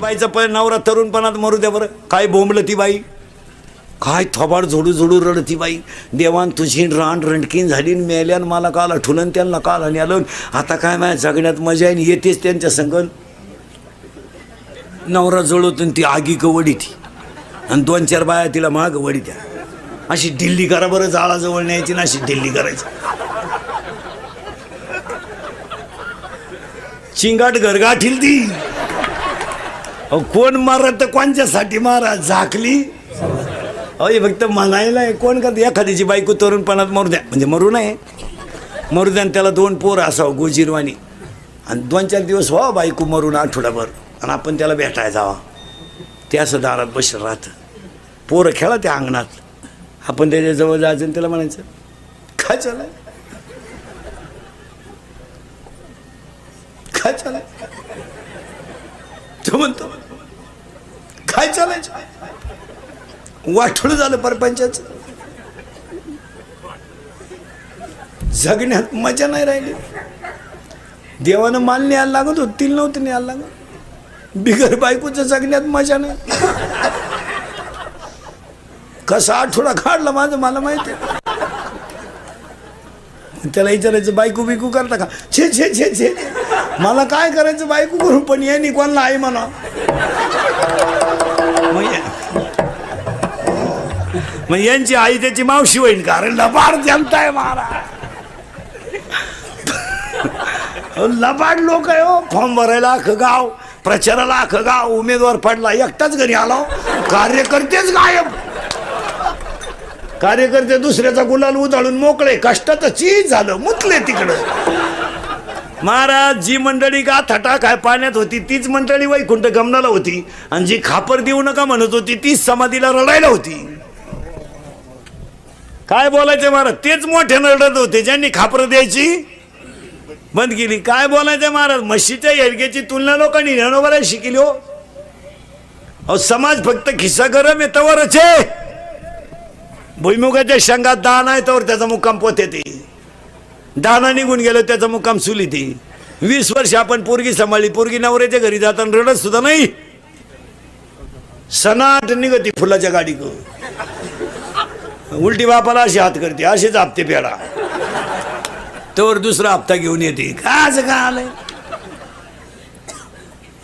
बाईचा पण नवरा तरुणपणात मरू द्या बरं. काय बोंबलं ती बाई, काय थोबाड झोडू झोडू रडती बाई. देवान तुझी रान रणकीन झाली मेल्यान मला काल आठवलं त्यांना काल आणि आलं. आता काय माझ्या जगण्यात मजा आहे. येतेच त्यांच्या संगण नवरा जळवतो ती आगी वडी ती आणि 2-4 बाया तिला माग वडी द्या. अशी ढिल्ली करा बरं, जाळाजवळ न्यायची ना अशी ढिल्ली करायची. चिंगाट गरगाठील ती. कोण मारत तर कोणच्यासाठी मारा झाकली. अय फक्त म्हणायला कोण का एखाद्याची बायको तरुणपणात मरू द्या म्हणजे मरू नये, मरू द्या. त्याला 2 पोरं असावं गोजीरवाणी आणि 2-4 दिवस व्हा बायको मरून आठवडाभर आणि आपण त्याला भेटायला जावा. ते असं दारात बसलं राहतं. पोरं खेळा त्या अंगणात, आपण त्याच्याजवळ जायचं आणि त्याला म्हणायचं काय चालय काय चालय. तो म्हणतो काय चालायचं. वाटोळं झालं परपंचाचं. जगण्यात मजा नाही राहिली. देवानं माल न्यायला लागत होत, तिला नव्हतं न्यायला लागत. बिगर बायकोचं जगण्यात मजा नाही. कसा आठवडा काढला माझं मला माहिती. त्याला विचारायचं बायको बिकू करता का. छे छे छे छे मला काय करायचं बायको करून, पण यांनी कोणाला आई म्हणा. मग यांची आई त्याची मावशी होईल कारण लबाड जनताय महाराज. लबाड लोक आहे हो. फॉर्म भरायला अख्खं गाव, प्रचाराला अख्खं गाव, उमेदवार पडला एकटाच घरी आलो, कार्यकर्तेच गायब. कार्यकर्ते दुसऱ्याचा गुलाल उधळून मोकळे, कष्टाचं चीज झालं मुतले तिकडं. महाराज जी मंडळी गाथाटा काय पाण्यात होती तीच मंडळी वैकुंठ गमनाला होती आणि जी खापर देऊ नका म्हणत होती तीच समाधीला रडायला होती. काय बोलायचं महाराज, तेच मोठ्यानं रडत होते ज्यांनी खापर द्यायची बंद केली. काय बोलायचं महाराज, म्हशीच्या येडग्याची तुलना लोकांनी नेणोबरायला शिकली हो. अहो समाज फक्त खिस्सा गरम आहे तवरच आहे. भुईमुगाच्या शेंगात दाना आहे तवर त्याचा मुक्काम पोते ती, दाना निघून गेलो त्याचा मुक्काम सुली ती. 20 वर्ष आपण पोरगी सांभाळली, पोरगी नवऱ्याच्या घरी जाताना रडत सुद्धा नाही. सनाट निघती फुलाच्या गाडी को, उलटी बापाला अशी हात करते, असेच हप्ते पेडा तवर दुसरा हप्ता घेऊन येते. काय का आलंय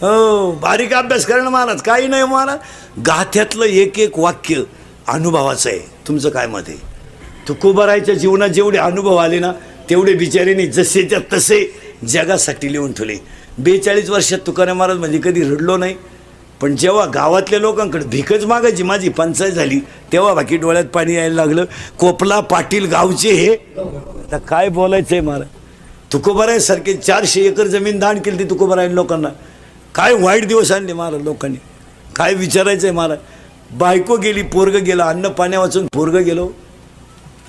हो. बारीक अभ्यास करणं महाराज काही नाही महाराज. गाथ्यातलं एक एक वाक्य अनुभवाचं आहे. तुमचं काय मत आहे. तुकोबारायच्या जीवनात जेवढे अनुभव आले ना तेवढे बिचारीने जसेच्या तसे जगासाठी लिहून ठेवले. 42 वर्षात तुकाराम महाराज म्हणजे कधी रडलो नाही, पण जेव्हा गावातल्या लोकांकडे भिकच मागायची माझी पंचायत झाली तेव्हा बाकी डोळ्यात पाणी यायला लागलं. कोपला पाटील गावचे हे आता काय बोलायचं आहे महाराज. तुकोबारायसारखे 400 एकर जमीन दान केली ती तुकोबाराय लोकांना. काय वाईट दिवस आणले महाराज लोकांनी. काय विचारायचं आहे महाराज. बायको गेली, पोरग गेलं, अन्न पाण्या वाचून पोरग गेलो,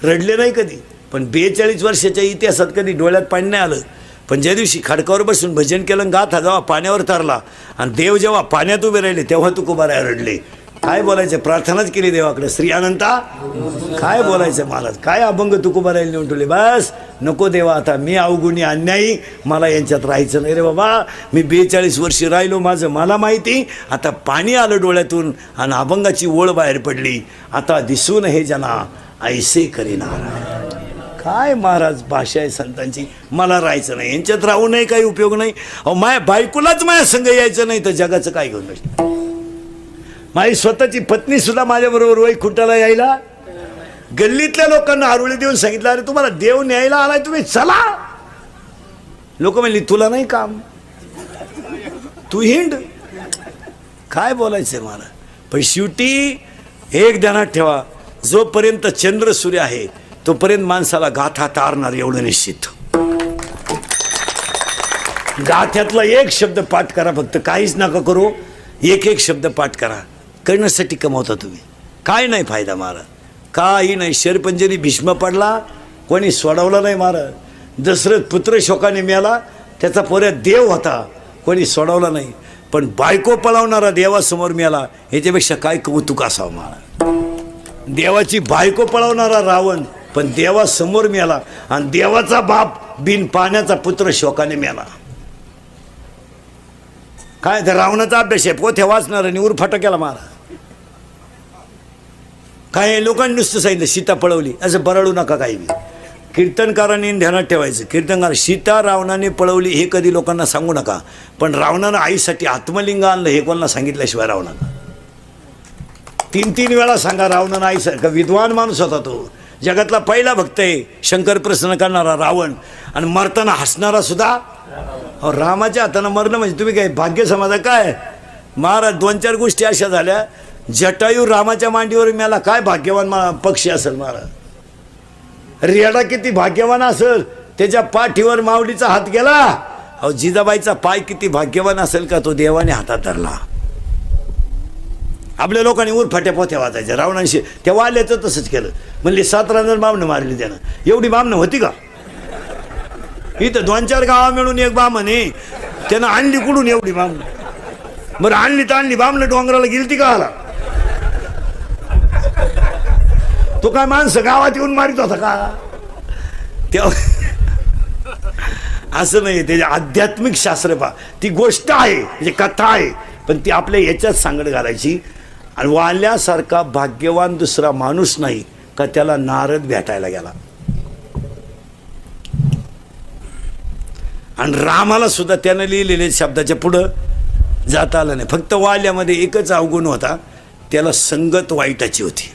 रडले नाही कधी. पण 42 वर्षाच्या इतिहासात कधी डोळ्यात पाणी नाही आलं. पण ज्या दिवशी खडकावर बसून भजन केलं, गाथा जेव्हा पाण्यावर तरला आणि देव जेव्हा पाण्यात उभे राहिले तेव्हा तुकोबाराय रडले. काय बोलायचं, प्रार्थनाच केली देवाकडे, श्री अनंता. काय बोलायचं महाराज, काय अभंग तुकोबारायला नेऊन ठेवले. बस नको देवा, आता मी अवगुणी अन्यायी, मला यांच्यात राहायचं नाही रे बाबा. मी 42 वर्ष राहिलो, माझं मला माहिती. आता पाणी आलं डोळ्यातून आणि अभंगाची ओळ बाहेर पडली. आता दिसून हे जना ऐसे करीनार. काय महाराज भाषा आहे संतांची. मला राहायचं नाही, यांच्यात राहू नये, काही उपयोग नाही. अहो माया बायकोलाच माझ्या संग यायचं नाही तर जगाचं काय घेऊन बसलं. माझी स्वतःची पत्नी सुद्धा माझ्याबरोबर वैकुंठाला यायला, गल्लीतल्या लोकांना आरुळी देऊन सांगितलं अरे तुम्हाला देव न्यायला आलाय तुम्ही चला. लोक म्हणली तुला नाही काम, तू हिंड. काय बोलायचंय मला. पण शेवटी एक ध्यानात ठेवा, जोपर्यंत चंद्र सूर्य आहे तोपर्यंत माणसाला गाथा तारणार एवढं निश्चित. गाथ्यातला एक शब्द पाठ करा फक्त, काहीच नका करू. एक एक शब्द पाठ करा. करण्यासाठी कमावता तुम्ही, काय नाही फायदा महाराज, काही नाही. शरपंजरी भीष्म पडला, कोणी सोडवला नाही महाराज. दशरथ पुत्र शोकाने मेला, त्याचा पोऱ्या देव होता, कोणी सोडवला नाही. पण बायको पळवणारा देवासमोर मेला, याच्यापेक्षा काय कौतुक असावं महाराज. देवाची बायको पळवणारा रावण पण देवासमोर मेला आणि देवाचा बाप बिन पाण्याचा पुत्र शोकाने मेला. काय तर रावणाचा अभ्यास आहे, पोथ्या वाचणार आणि उर फटाक्याला मारा. काय लोकांनी नुसतं सांगितलं सीता पळवली, असं बरळू नका काही बी. कीर्तनकारांनी ध्यानात ठेवायचं, कीर्तनकार सीता रावणाने पळवली हे कधी लोकांना सांगू नका, पण रावणानं आईसाठी आत्मलिंग आणलं हे कोणाला सांगितल्याशिवाय रावणानं 3 वेळा सांगा. रावणानं आईसारखा विद्वान माणूस होता तो, जगातला पहिला भक्त आहे, शंकर प्रसन्न करणारा रावण, आणि मरताना हसणारा सुद्धा. रामाच्या हातानं मरणं म्हणजे तुम्ही काय भाग्य समाजा काय महाराज. 2-4 गोष्टी अशा झाल्या, जटायू रामाच्या मांडीवर मेला, काय भाग्यवान पक्षी असेल महाराज. रेडा किती भाग्यवान असेल, त्याच्या पाठीवर माऊलीचा हात गेला. अहो जिजाबाईचा पाय किती भाग्यवान असेल का तो देवाने हातात धरला. आपल्या लोकांनी उरफाट्या पोथ्या वाचायच्या, रावणांशी त्या वाल्याचं तसंच केलं. म्हणले 7 रांजण बामणं मारली त्यानं. एवढी बामणं होती का इथं? 2-4 गावा मिळून एक बामण आहे, त्यानं आणली कुठून एवढी बामणं? बरं आणली तर आणली, बामणं डोंगराला गेलती का आला? तो काय माणसं गावात येऊन मारित होता का? असं नाही, त्याचे आध्यात्मिक शास्त्र पहा, ती गोष्ट आहे म्हणजे कथा आहे, पण ती आपल्या याच्यात सांगड घालायची. आणि वाल्यासारखा भाग्यवान दुसरा माणूस नाही का त्याला नारद भेटायला गेला. आणि रामाला सुद्धा त्यानं लिहिलेले शब्दाच्या पुढं जाता आलं नाही. फक्त वाल्यामध्ये एकच अवगुण होता, त्याला संगत वाईटाची होती.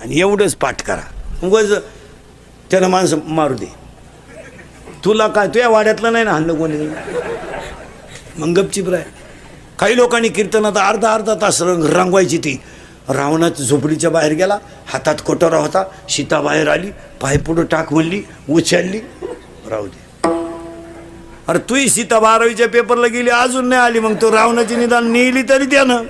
आणि एवढंच पाठ करा, उगाच त्यानं माणसं मारू दे. तुला काय तुझ्या वाड्यातलं नाही ना हल्लं कोणी, मग गपचिप राय. काही लोकांनी कीर्तनात अर्धा तास रंगवायची. ती रावणाच्या झोपडीच्या बाहेर गेला, हातात कोटोरा होता, सीता बाहेर आली, पाय पुढं टाक म्हणली, उचलली, राहू दे. अरे तुही सीता 12वीच्या पेपरला गेली, अजून नाही आली, मग तो रावणाची निदान नेली तरी त्यानं.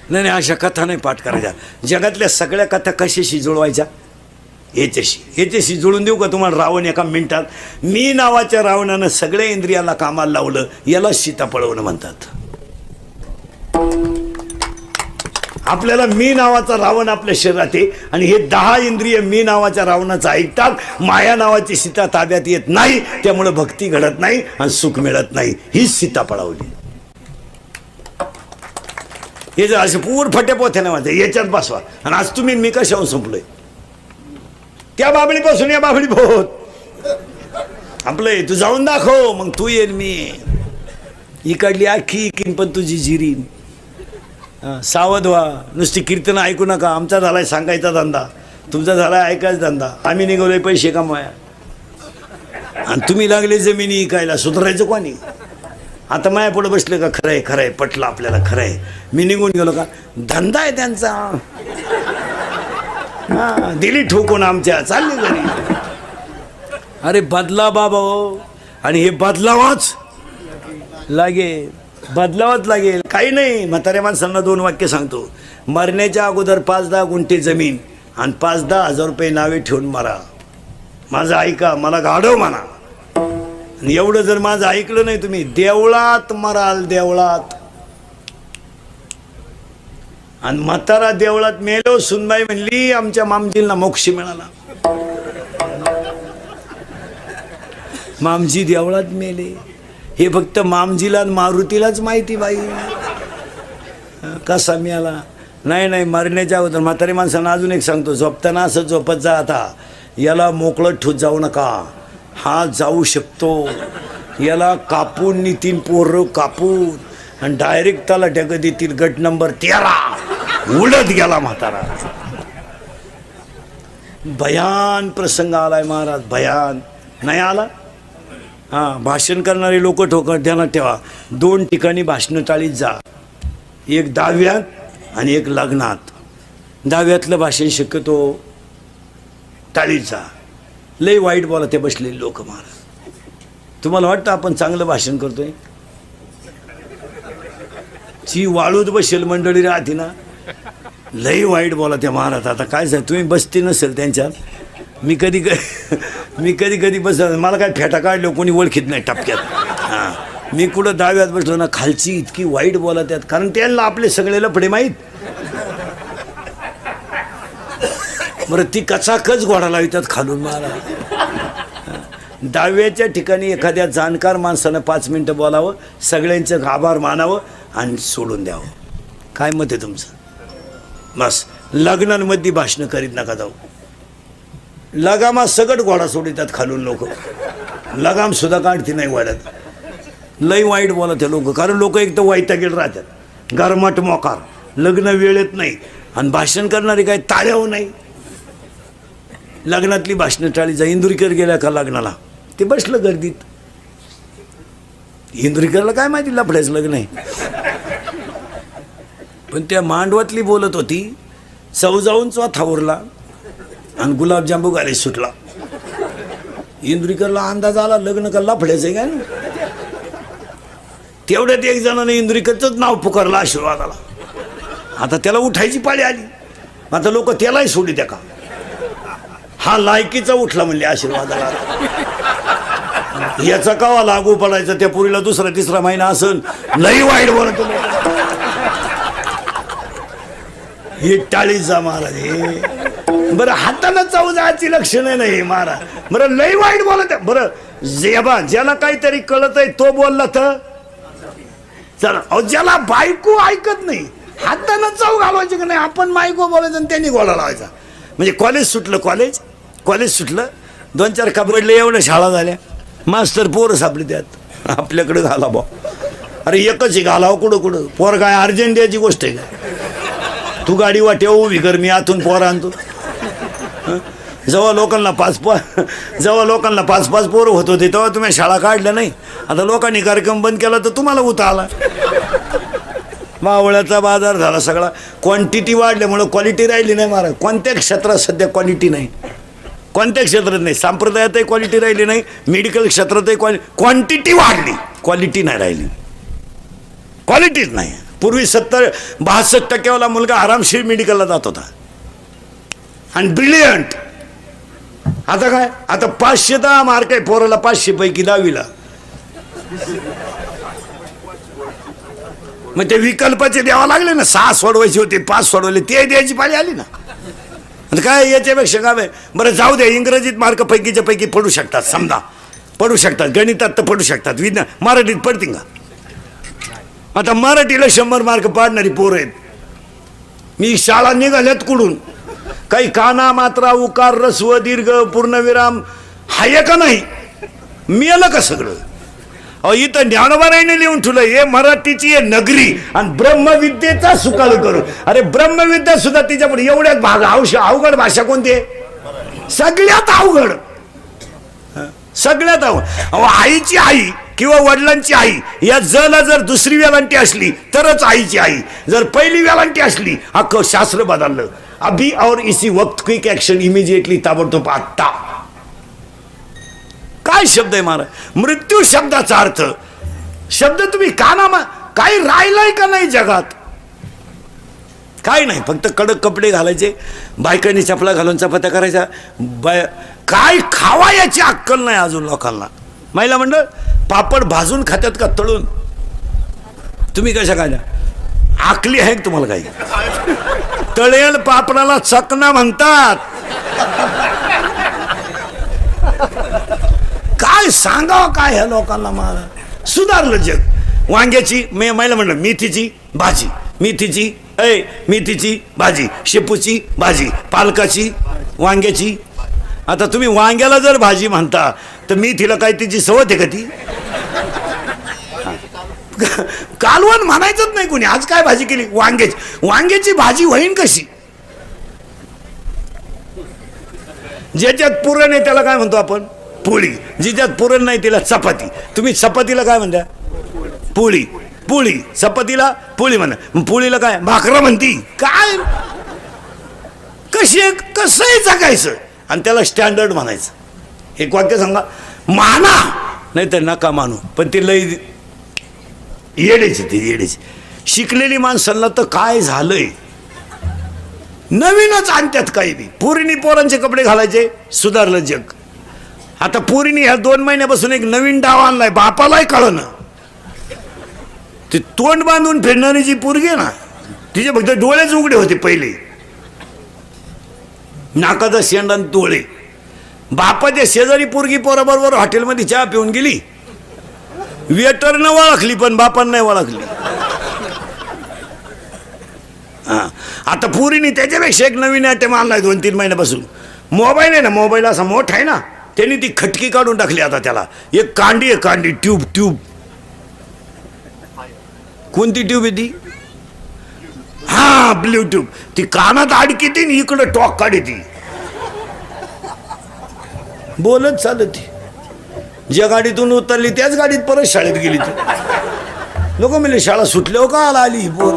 नाही अशा कथा नाही पाठ करायच्या. जगातल्या सगळ्या कथा कशाशी जुळवायच्या? याच्याशी जुळून देऊ का तुम्हाला? रावण एका मिनिटात. मी नावाच्या रावणानं सगळ्या इंद्रियाला कामाला लावलं, याला सीता पळवणं म्हणतात. आपल्याला मी नावाचा रावण आपल्या शरीरात आहे, आणि हे 10 इंद्रिय मी नावाच्या रावणाचं ऐकतात. माया नावाची सीता ताब्यात येत नाही, त्यामुळे भक्ती घडत नाही आणि सुख मिळत नाही. हीच सीता पळवली. हे जर असे पूर फट्या पोथ्याने वाचाय, याच्यात बसवा. आणि आज तुम्ही मी कशावर संपलोय? त्या बाबळीपासून या बाबळी पोहोत आपलं तू जाऊन दाखव, मग तू येईल मी इकडली आखी इकीन पण तुझी जिरीन. सावध व्हा, नुसती कीर्तन ऐकू नका. आमचा झालाय सांगायचा धंदा, तुमचा झालाय ऐकायचा धंदा. आम्ही निघालोय पैसे कमवाया, आणि तुम्ही लागले जमिनी इकायला. सुधारायचं कोणी? आता माया पुढे बसले का? खरंय खरंय, पटलं आपल्याला, खरंय. मी निघून गेलो का? धंदा आहे त्यांचा. हा दिली ठोकून आमच्या, चालली घरी. अरे बदला बाबा, आणि हे बदलावाच लागेल, बदलावाच लागेल. काही नाही, म्हाताऱ्या माणसांना 2 वाक्य सांगतो. मरण्याच्या अगोदर 5-10 गुंठे जमीन आणि 5-10 हजार रुपये नावे ठेवून मारा. माझं ऐका, मला गाढव म्हणा. आणि एवढं जर माझं ऐकलं नाही तुम्ही, देवळात मराल, देवळात. आणि म्हातारा देवळात मेलो. सुनबाई म्हणली आमच्या मामजीला मोक्ष मिळाला. मामजी देवळात मेले, हे फक्त मामजीला मारुतीलाच माहिती. बाई कसा मिळाला? नाही मरण्याच्या अगोदर म्हातारी माणसांना अजून एक सांगतो, झोपताना असं झोपत जा. आता याला मोकळं ठोत जाऊ नका, हा जाऊ शकतो. याला कापून नितीन पोरं कापून, आणि डायरेक्ट त्याला ढग देतील. गट नंबर 13 उडत गेला म्हातारा. भयान प्रसंग आलाय महाराज, भयान. नाही आला? हां, भाषण करणारे लोक ठोकर ध्यानात ठेवा. 2 ठिकाणी भाषणं टाळीत जा, एक 10व्यात आणि एक लग्नात. 10व्यातलं भाषण शक्यतो टाळीत जा. लय वाईट बोला ते बसलेले लोक महाराज. तुम्हाला वाटतं आपण चांगलं भाषण करतोय? ची वाळूत बसेल मंडळी राहते ना, लई वाईट बोला त्या महाराज. आता काय सांग, तुम्ही बसते नसेल त्यांच्यात. मी कधी बस, मला काय फेटा काढलो कोणी ओळखीत नाही टपक्यात. हां, मी कुठं 10व्यात बसलो ना, खालची इतकी वाईट बोला त्यात, कारण त्यांना आपले सगळे लफडे माहीत. बरं ती कचाकच घोडा लावतात खालून महाराज. दहाव्याच्या ठिकाणी एखाद्या जाणकार माणसानं 5 मिनटं बोलावं, सगळ्यांचं आभार मानावं आणि सोडून द्यावं. काय मत आहे तुमचं? बस लग्नांमध्ये भाषणं करीत नका जाऊ. लगामा सगळं गोडा सोडितात खालून लोक, लगाम सुद्धा काढती नाही वाढत. लई वाईट बोलत आहे लोक, कारण लोक एक तर वैतागेल राहतात, गरमाट मोकार, लग्न वेळेत नाही आणि भाषण करणारे काय टाळ्यावर नाही. लग्नातली भाषणं टाळी जा. इंदुरीकर गेल्या का लग्नाला, ते बसलं गर्दीत. इंदुरीकरला काय माहिती लफड्याचं लग्न आहे, पण त्या मांडवातली बोलत होती. चौजाऊन चौथा उरला आणि गुलाबजांबू गाले सुटला. इंदुरीकरला अंदाज आला लग्न का लफड्याचं आहे काय ना. तेवढ्यात एक जणाने इंदुरीकरचंच नाव पुकारलं आशीर्वादाला. आता त्याला उठायची पाळी आली. आता लोक त्यालाही सोडी द्या का, हा लायकीचा उठला म्हणले आशीर्वादाला. याचा कावा लागू पडायचा, त्या पुरीला 2-3 महिना असन. लई वाईट बोलत हे टाळीचा महाराज हे. बरं हाताला चौजाची लक्षणं नाही महाराज. बरं लई वाईट बोलत आहे. बरं ज्याला काहीतरी कळत आहे तो बोलला तर चला. अहो ज्याला बायको ऐकत नाही हातानं चव घालवायची का नाही. आपण बायको बोलायचं आणि त्यांनी गोळा लावायचा. म्हणजे कॉलेज सुटलं, कॉलेज सुटलं, 2-4 कबरडले, एवढ्या शाळा झाल्या, मास्तर पोरं सापडी त्यात आपल्याकडे घाला बा. अरे एकच आहे घालावं कुठं पोर काय अर्जंटियाची गोष्ट आहे का. तू गाडी वाटेव उभी कर, मी आतून पोर आणतो. जेव्हा लोकांना 5-5 पोरं होत होते तेव्हा तुम्ही शाळा काढल्या नाही. आता लोकांनी कार्यक्रम बंद केला तर तुम्हाला उता आला. मावळ्याचा बाजार झाला सगळा. क्वांटिटी वाढल्यामुळं क्वालिटी राहिली नाही महाराज. कोणत्या क्षेत्रात सध्या क्वालिटी नाही, कोणत्या क्षेत्रात नाही. संप्रदायातही क्वालिटी राहिली नाही, मेडिकल क्षेत्रातही क्वांटिटी वाढली, क्वालिटी नाही राहिली, क्वालिटीच नाही. पूर्वी 70-62% मुलगा आरामशीर मेडिकलला जात होता आणि ब्रिलियंट. आता काय, आता 510 मार्क आहे पोराला 500 पैकी 10वीला. मग ते विकल्पाचे द्यावं लागले ना. 6 सोडवायचे होते, 5 सोडवले, ते द्यायची पाळी आली ना. आता काय याच्यापेक्षा काय आहे. बरं जाऊ दे, इंग्रजीत मार्क पैकीच्या पैकी पडू शकतात, समजा पडू शकतात, गणितात तर पडू शकतात, विज्ञान मराठीत पडतील का. आता मराठीला 100 मार्क पाडणारी पोरं आहेत. मी शाळा निघाल्यात कुठून, काही काना मात्रा उकार रस्व दीर्घ पूर्णविराम हाय का नाही, मेलं का सगळं. अहो इथं ज्ञानोबारायने लिहून ठेवलं, हे मराठीची आहे नगरी आणि ब्रह्मविद्येचा सुकाळ करू. अरे ब्रह्मविद्या सुद्धा तिच्यापुढे एवढ्याच भाग. अवघड भाषा कोणती आहे, सगळ्यात अवघड, सगळ्यात अवघड. अहो आईची आई किंवा वडिलांची आई या जला जर दुसरी वेलांटी असली तरच आईची आई. जर पहिली वेलांटी असली अख्खं शास्त्र बदललं. अभी और इसी वक्त क्विक ऍक्शन इमिजिएटली, ताबडतोब आत्ता. काय शब्द आहे महाराज. मृत्यू शब्दाचा अर्थ, शब्द तुम्ही कानामा काही राहिलाय का नाही जगात, काय नाही. फक्त कडक कपडे घालायचे, बायकांनी चपला घालून चपात्या करायच्या, काय खावा याची अक्कल नाही अजून लोकांना. महिला मंडळ पापड भाजून खात्यात का तळून, तुम्ही कशा खाल्या, आकली आहे तुम्हाला काही. तळेल पापडाला चकना म्हणतात. काय सांगावं काय ह्या लोकांना महाराज. सुधारलं जग. वांग्याची महिला म्हणलं मेथीची भाजी, मेथीची भाजी, शेपूची भाजी, पालकाची, वांग्याची. आता तुम्ही वांग्याला जर भाजी म्हणता तर मेथीला काय तिची सवत आहे का ती. कालवण म्हणायचंच नाही कोणी. आज काय भाजी केली, वांग्याची भाजी होईन कशी. ज्याच्यात पुरण आहे त्याला काय म्हणतो आपण, पोळी. जिच्यात पुरण नाही तिला चपाती. तुम्ही चपातीला काय म्हणता, पोळी. चपातीला पोळी म्हणा. पोळीला काय भाकरा म्हणती. काय कसंही जगायचं आणि त्याला स्टँडर्ड म्हणायचं. एक वाक्य सांगा, माना नाही तर नका मानू. पण ती लई येडेची. शिकलेली माणसांना तर काय झालंय, नवीनच आणतात काही बी. पोरीनी पोरांचे कपडे घालायचे, सुधारलं जग. आता पोरीनी ह्या 2 महिन्यापासून एक नवीन डाव आणलाय, बापालाही कळणं. ते तोंड बांधून फिरणारी जी पोरगी आहे ना, तिचे फक्त डोळेच उघडे होते पहिले, नाकाचा शेंडा डोळे. बापाच्या शेजारी पोरगी पोराबरोबर हॉटेलमध्ये चहा पिऊन गेली, वेटरनं ओळखली पण बापानं नाही ओळखली. हा, आता पुरीने त्याच्यापेक्षा एक नवीन आयटम आणलाय 2-3 महिन्यापासून. मोबाईल आहे ना, मोबाईल असा मोठा आहे ना, त्यांनी ती खटकी काढून टाकली. आता त्याला एक कांडी आहे, कांडी ट्यूब. कोणती ट्यूब आहे ती? हा, ब्ल्यूट्यूब. ती कानात अडकी ती, इकडं टॉक काढी ती, बोलत चालत ती. ज्या गाडीतून उतरली त्याच गाडीत परत शाळेत गेली ती. लोक म्हणले शाळा सुटल्यावर का आली पोर?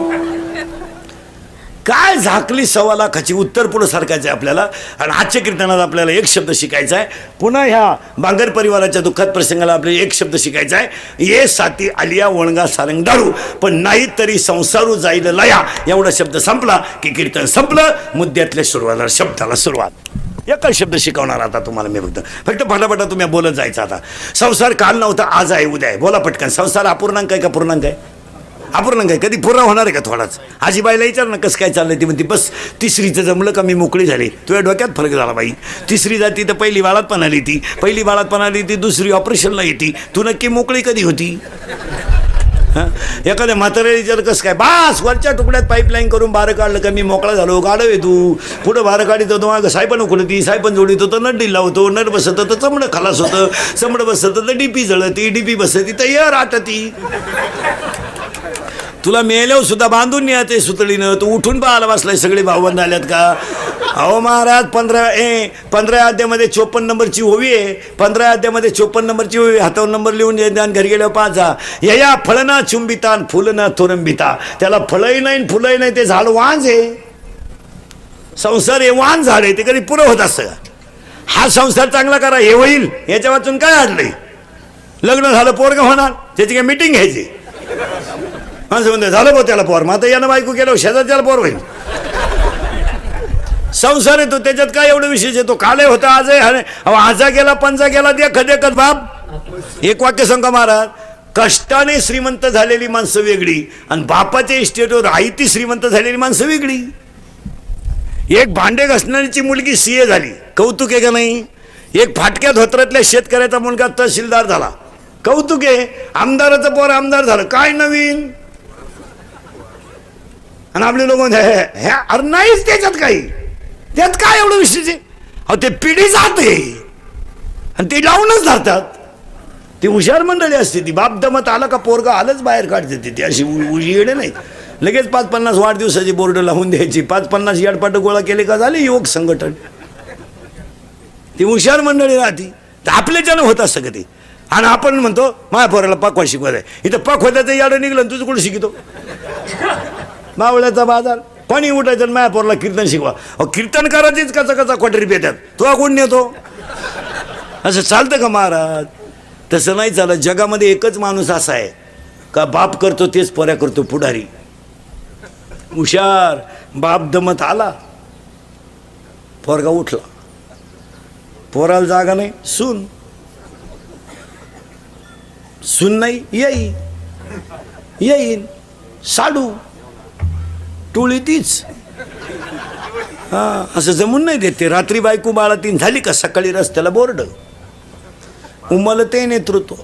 काय झाकली 1.25 लाखाची. उत्तर पुढं सारखायचं आहे आपल्याला. आणि आजच्या कीर्तनात आपल्याला एक शब्द शिकायचा आहे. पुन्हा ह्या बांगर परिवाराच्या दुःखात प्रसंगाला आपल्याला एक शब्द शिकायचा आहे. ये साथी आलिया वळंगा सारंग दारू, पण नाही तरी संसारू जाईल लया. एवढा शब्द संपला की कीर्तन संपलं. मुद्द्यातल्या सुरुवातीला शब्दाला सुरुवात. एकच शब्द शिकवणार आता तुम्हाला मी. फक्त फटाफटा तुम्ही बोलत जायचं. आता संसार काल नव्हता, आज आहे, उद्या आहे. बोला पटकन. संसार अपूर्णांक आहे का पूर्णांक आहे? अपूर्णांक आहे. कधी पूर्ण होणार आहे का? थोडाच. आजीबाईला विचार ना कसं काय चाललंय. ती म्हणते बस तिसरीचं जमलं का मी मोकळी झाली. तुझ्या डोक्यात फरक झाला बाई. तिसरी जाती तर पहिली बाळात पण आली ती, पहिली बाळात पण आली ती, दुसरी ऑपरेशनला येते. तू नक्की मोकळी कधी होती? हां, एखाद्या म्हाताऱ्याला विचार कसं काय, बास वरच्या तुकड्यात पाईपलाईन करून बारं काढलं का मी मोकळा झालो. गाडव आहे तू. पुढं बारं काढित होतो, मागं सायपण उखडती, सायपण जोडीत होतं, नट ढिल्ला होतो, नट बसत होतं, चमडं खलास होतं, चमडं बसत होतं, डीपी जळती, डीपी बसती, तयार आटती. तुला मेल्यावर सुद्धा बांधून न्यायचं सुतळीनं. तू उठून पाहायला बसलाय. सगळे भाऊबंद आल्यात का? अहो महाराज, 15 अध्यामध्ये 54 नंबरची ओवी आहे. 15 अध्यामध्ये 54 नंबरची ओवी. हातावर नंबर लिहून द्या, घरी गेल्यावर पाहा. या फळना चुंबिता फुलना थोरंबिता. त्याला फळही नाही फुलही नाही, ते झाड वांज आहे. संसार हे वांज झाड आहे, ते कधी पुरं होत असतं का? हा संसार चांगला करा हे होईल, याच्या वाचून काय अडलंय? लग्न झालं पोरगं होणार, त्याची काय मिटिंग घ्यायची? माणसं म्हणते झालं भाऊ त्याला पोर, मग आता यानं बायको केलं शेजार त्याला पोर होईल. संसार येतो त्याच्यात काय एवढं विशेष येतो? काले होता आज आहे. आजा गेला पंजा गेला देखत बाप. एक वाक्य सांगा महाराज. कष्टाने श्रीमंत झालेली माणसं वेगळी आणि बापाच्या इस्टेटवर आई ती श्रीमंत झालेली माणसं वेगळी. एक भांडे घासणारीची मुलगी सीए झाली, कौतुक आहे का नाही? एक फाटक्या धोत्रातल्या शेतकऱ्याचा मुलगा तहसीलदार झाला, कौतुक आहे. आमदाराचं पोर आमदार झालं, काय नवीन? आणि आपले लोक अरे नाहीच त्याच्यात काही, त्यात काय एवढं विशेष आहे? अहो ते पिढी जाते आणि ते लावूनच धरतात. ती हुशार मंडळी असते. ती बाप दमत आला का पोरगा आलंच बाहेर काढते. ती अशी उजेडे नाही. लगेच 5-50 वाढदिवसाची बोर्ड लावून द्यायची. 5-50 याडपाट गोळा केले का झाले युवक संघटन. ती हुशार मंडळी राहती. तर आपल्याच्यानं होत असतं कधी. आणि आपण म्हणतो माझ्या पोराला पकवा शिकवत आहे. इथं पकवायचं याडं निघलं तुझं कुठं शिकतो? मावळ्याचा बाजार. कोणी उठायचं माझ्या पोराला कीर्तन शिकवा. अहो कीर्तन करायचीच कचा क्वाटरी पेतात. तो कोण नेतो? असं चालतं का महाराज? तसं नाही चालत. जगामध्ये एकच माणूस असा आहे का बाप करतो तेच पोऱ्या करतो. पुढारी हुशार. बाप दमत आला, पोरगा उठला. पोराला जागा नाही, सून नाही येईन साडू टोळी तीच. हा, असं जमून नाही देते. रात्री बायको बाळातीन झाली का सकाळी रस्त्याला बोर्ड उमलते नेतृत्व.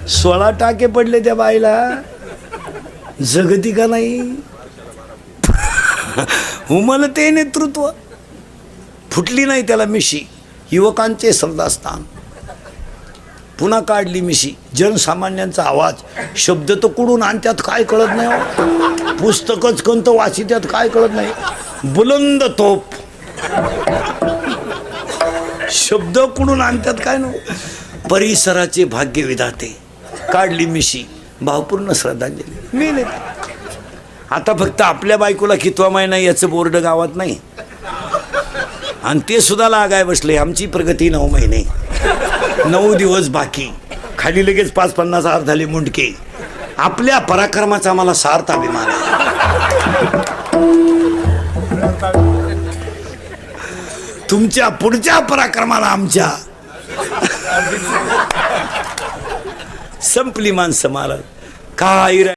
सोळा टाके पडले त्या बाईला, जगती का नाही? उमलते नेतृत्व. फुटली नाही त्याला मिशी. युवकांचे श्रद्धास्थान. पुन्हा काढली मिशी. जनसामान्यांचा आवाज. शब्द तर कुठून आणत्यात काय कळत नाही. पुस्तकच कोणतं वाचित्यात काय कळत नाही. बुलंद तोप. शब्द कुठून आणत्यात काय ना. परिसराचे भाग्य विधाते. काढली मिशी. भावपूर्ण श्रद्धांजली. मी नाही. आता फक्त आपल्या बायकोला कितवा महिना याचं बोर्ड गावात नाही. आणि ते सुद्धा लागाय बसले. आमची प्रगती 9 महिने 9 दिवस बाकी. खाली लगेच 5-50 हार झाले मुंडके. आपल्या पराक्रमाचा आम्हाला सार्थ अभिमान आहे. तुमच्या पुढच्या पराक्रमाला आमच्या संपली माणसं महाराज. काय